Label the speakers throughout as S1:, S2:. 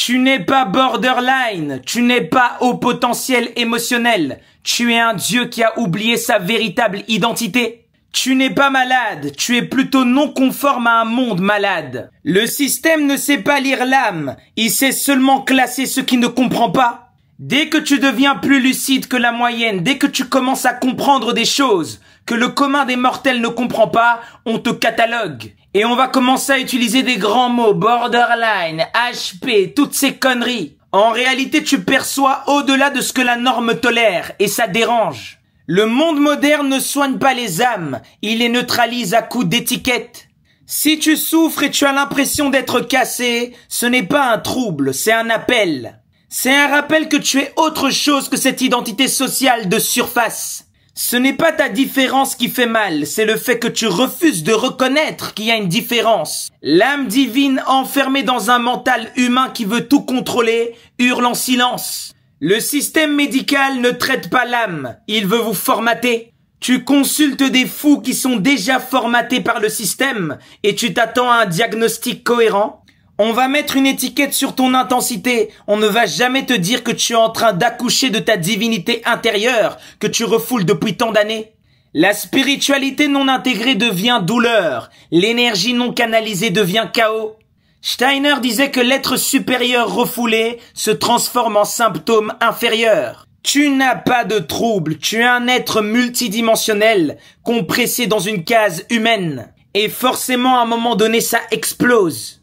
S1: Tu n'es pas borderline, tu n'es pas haut potentiel émotionnel, tu es un Dieu qui a oublié sa véritable identité. Tu n'es pas malade, tu es plutôt non conforme à un monde malade. Le système ne sait pas lire l'âme, il sait seulement classer ce qui ne comprend pas. Dès que tu deviens plus lucide que la moyenne, dès que tu commences à comprendre des choses que le commun des mortels ne comprend pas, on te catalogue. Et on va commencer à utiliser des grands mots, borderline, HP, toutes ces conneries. En réalité, tu perçois au-delà de ce que la norme tolère, et ça dérange. Le monde moderne ne soigne pas les âmes, il les neutralise à coups d'étiquettes. Si tu souffres et tu as l'impression d'être cassé, ce n'est pas un trouble, c'est un appel. C'est un rappel que tu es autre chose que cette identité sociale de surface. Ce n'est pas ta différence qui fait mal, c'est le fait que tu refuses de reconnaître qu'il y a une différence. L'âme divine enfermée dans un mental humain qui veut tout contrôler, hurle en silence. Le système médical ne traite pas l'âme, il veut vous formater. Tu consultes des fous qui sont déjà formatés par le système et tu t'attends à un diagnostic cohérent. On va mettre une étiquette sur ton intensité, on ne va jamais te dire que tu es en train d'accoucher de ta divinité intérieure que tu refoules depuis tant d'années. La spiritualité non intégrée devient douleur, l'énergie non canalisée devient chaos. Steiner disait que l'être supérieur refoulé se transforme en symptôme inférieur. Tu n'as pas de trouble, tu es un être multidimensionnel, compressé dans une case humaine. Et forcément, à un moment donné, ça explose.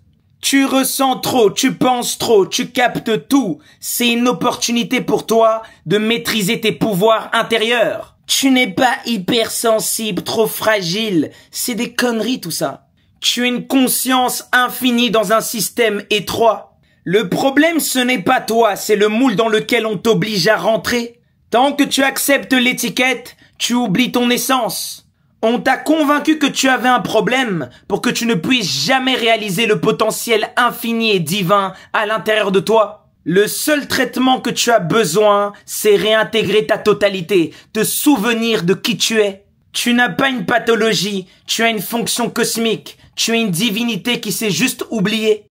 S1: Tu ressens trop, tu penses trop, tu captes tout. C'est une opportunité pour toi de maîtriser tes pouvoirs intérieurs. Tu n'es pas hypersensible, trop fragile. C'est des conneries tout ça. Tu as une conscience infinie dans un système étroit. Le problème, ce n'est pas toi, c'est le moule dans lequel on t'oblige à rentrer. Tant que tu acceptes l'étiquette, tu oublies ton essence. On t'a convaincu que tu avais un problème pour que tu ne puisses jamais réaliser le potentiel infini et divin à l'intérieur de toi. Le seul traitement que tu as besoin, c'est réintégrer ta totalité, te souvenir de qui tu es. Tu n'as pas une pathologie, tu as une fonction cosmique, tu es une divinité qui s'est juste oubliée.